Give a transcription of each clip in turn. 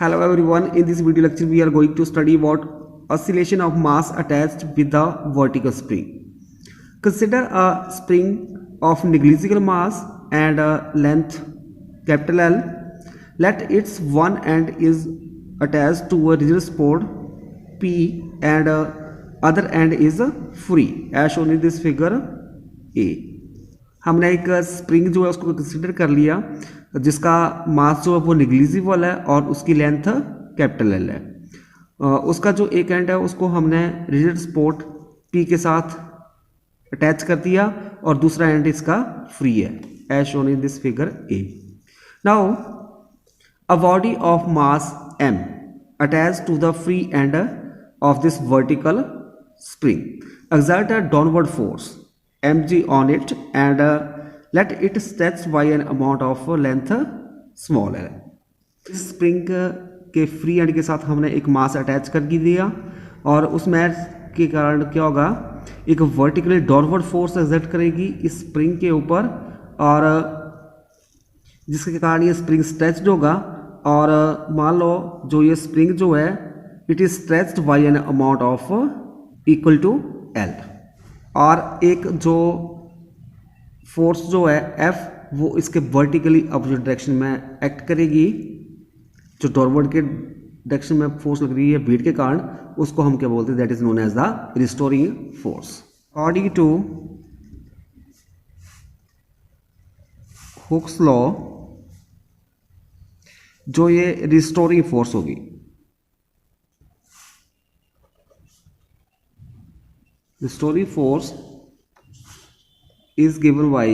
Hello everyone, in this video lecture we are going to study about oscillation of mass attached with the vertical spring. Consider a spring of negligible mass and a length capital L. Let its one end is attached to a rigid support P and other end is free as shown in this figure A. हमने एक spring जो है उसको consider कर लिया जिसका मास जो है वो निग्लिजिबल है और उसकी लेंथ कैपिटल एल है। उसका जो एक एंड है उसको हमने रिजिड सपोर्ट पी के साथ अटैच कर दिया और दूसरा एंड इसका फ्री है as shown in this figure A. Now a body of mass m attached to the free end of this vertical spring exert a downward force mg on it and let it stretch by an amount of length small l। इस spring के free and के साथ हमने एक मास attach कर दिया और उस मैस के कारण क्या होगा, एक वर्टिकली डाउनवर्ड फोर्स एक्सर्ट करेगी इस स्प्रिंग के ऊपर और जिसके कारण ये स्प्रिंग स्ट्रेच्ड होगा और मान लो जो ये स्प्रिंग जो है it is stretched by an amount of equal to L और एक जो फोर्स जो है एफ वो इसके वर्टिकली अपोजिट डायरेक्शन में एक्ट करेगी। जो डाउनवर्ड के डायरेक्शन में फोर्स लग रही है वेट के कारण उसको हम क्या बोलते हैं, that is known as the restoring force. According to Hooke's law जो ये रिस्टोरिंग फोर्स होगी restoring force is given by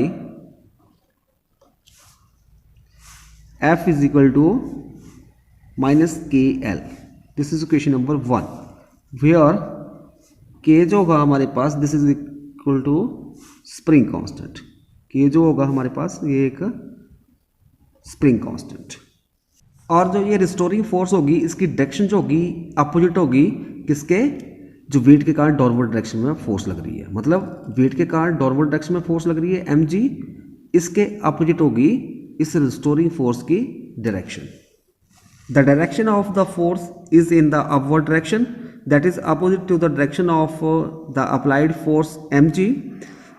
F is equal to minus KL. This is equation number 1 where K जो होगा हमारे पास this is equal to spring constant। K जो होगा हमारे पास ये एक spring constant और जो ये रिस्टोरिंग फोर्स होगी इसकी डायरेक्शन जो होगी अपोजिट होगी किसके, जो वेट के कारण डाउनवर्ड डायरेक्शन में फोर्स लग रही है। मतलब वेट के कारण डाउनवर्ड डायरेक्शन में फोर्स लग रही है mg, इसके अपोजिट होगी इस रिस्टोरिंग फोर्स की direction. The direction of the force is in the upward direction that is opposite to the direction of the applied force mg।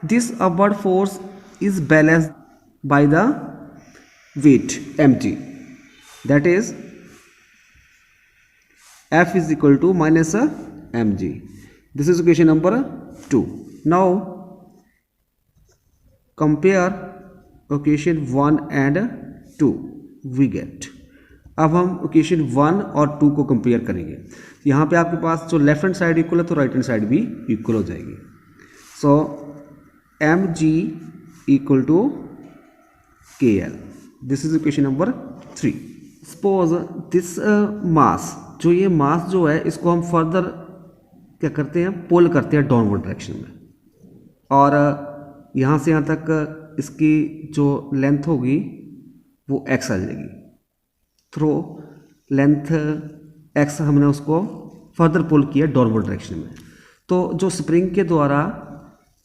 This upward force is balanced by the weight mg that is F is equal to minus mg. This is equation number 2. Now compare equation 1 and 2 we get। अब हम equation 1 और 2 को compare करेंगे। यहाँ पे आपके पास जो left hand side equal है तो राइट हैंड साइड भी इक्वल हो जाएगी। So mg equal to kl। This is equation number 3। Suppose this mass, जो ये मास जो है इसको हम फर्दर क्या करते हैं, पुल करते हैं डाउनवर्ड डायरेक्शन में और यहाँ से यहाँ तक इसकी जो लेंथ होगी वो x आ जाएगी। थ्रो लेंथ x हमने उसको फर्दर पुल किया डाउनवर्ड डायरेक्शन में। तो जो स्प्रिंग के द्वारा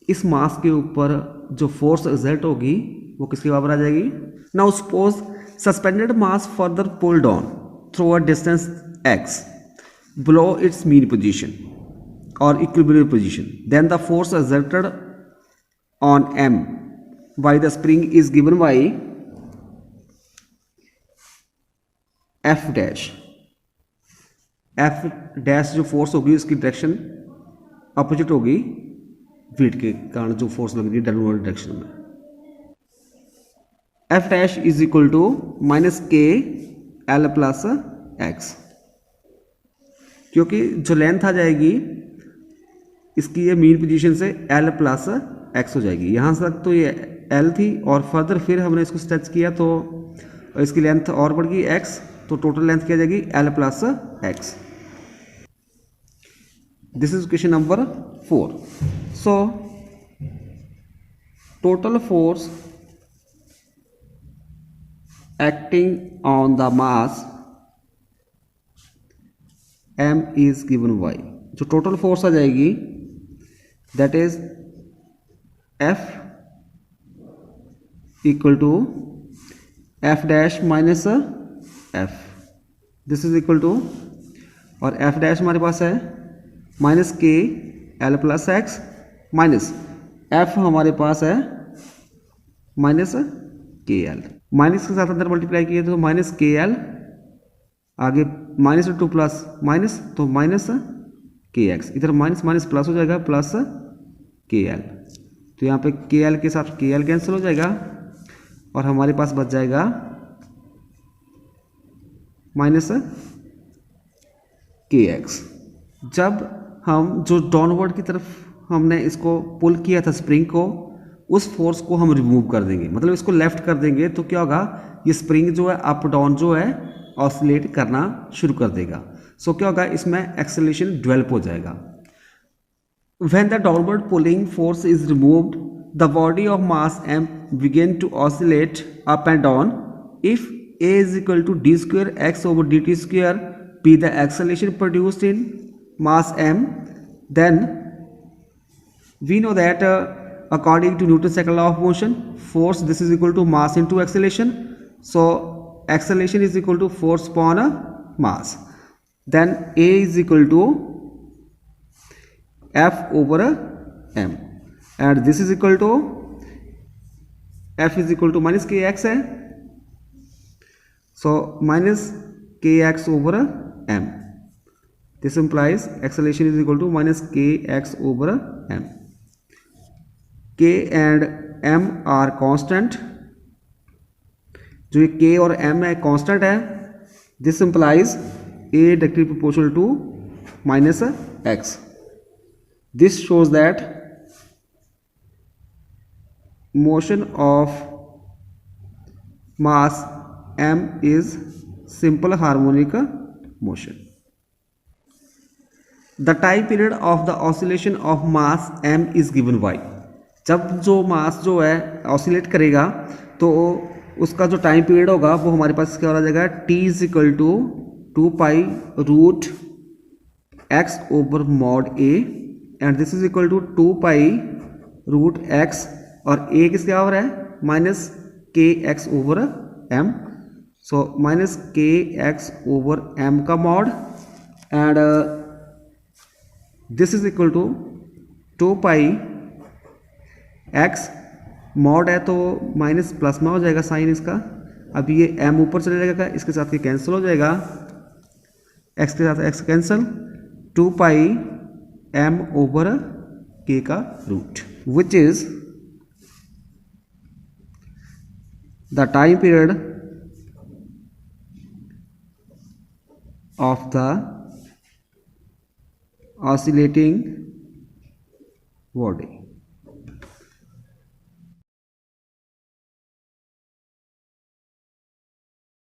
इस मास के ऊपर जो फोर्स एक्सर्ट होगी वो किसके बराबर आ जाएगी। Now suppose suspended mass further pull down through a distance x below its mean position or equilibrium position, then the force exerted on m by the spring is given by f dash। f dash जो force होगी उसकी direction opposite होगी wait के कारण जो force लग रही है डाउनवर्ड डायरेक्शन में। f dash is equal to minus K L plus X, क्योंकि जो लेंथ आ जाएगी इसकी ये मीन पोजीशन से L प्लस एक्स हो जाएगी। यहाँ तक तो ये L थी और फर्दर फिर हमने इसको स्ट्रेच किया तो इसकी लेंथ और बढ़ गई x, तो टोटल लेंथ क्या जाएगी L plus X. This is question number 4। So total force acting on the mass m is given by, जो टोटल फोर्स आ जाएगी that is F equal to F dash minus F this is equal to, और F dash हमारे पास है minus K L plus X minus F हमारे पास है माइनस के एल, माइनस के साथ अंदर मल्टीप्लाई किए तो माइनस के एल, आगे माइनस टू प्लस माइनस तो माइनस के एक्स, इधर माइनस माइनस प्लस हो जाएगा प्लस के एल, तो यहाँ पे के एल के साथ के एल कैंसिल हो जाएगा और हमारे पास बच जाएगा माइनस के एक्स। जब हम जो डाउनवर्ड की तरफ हमने इसको पुल किया था स्प्रिंग को, उस फोर्स को हम रिमूव कर देंगे, मतलब इसको लेफ्ट कर देंगे, तो क्या होगा, ये स्प्रिंग जो है अप डाउन जो है ऑसिलेट करना शुरू कर देगा। सो क्या होगा, इसमें एक्सेलरेशन डेवलप हो जाएगा। When the downward pulling force is removed, the body of mass m begin to oscillate up and down. If a is equal to d square x over dt square be the acceleration produced in mass m, then we know that according to Newton's second law of motion, force this is equal to mass into acceleration. So acceleration is equal to force upon a mass. Then a is equal to f over m, and this is equal to f is equal to minus kx है, so minus kx over m. This implies acceleration is equal to minus kx over m. k and m are constant, जो ये k और m है constant है. This implies a directly proportional to minus x. This shows that motion of mass m is simple harmonic motion. The time period of the oscillation of mass m is given by. जब जो मास जो है oscillate करेगा तो उसका जो time period होगा वो हमारे पास क्या हो जाएगा, t is equal to 2 pi root x over mod a, and this is equal to 2 pi root x, और a किसके ओवर है, minus K X over m, so minus K X over m का mod, and this is equal to 2 pi x, mod है तो minus plus में हो जाएगा sign इसका, अभी ये m ऊपर चले जाएगा, इसके साथ ये कैंसिल हो जाएगा, x के साथ x cancel, 2 pi m over k का root, which is the time period of the oscillating body.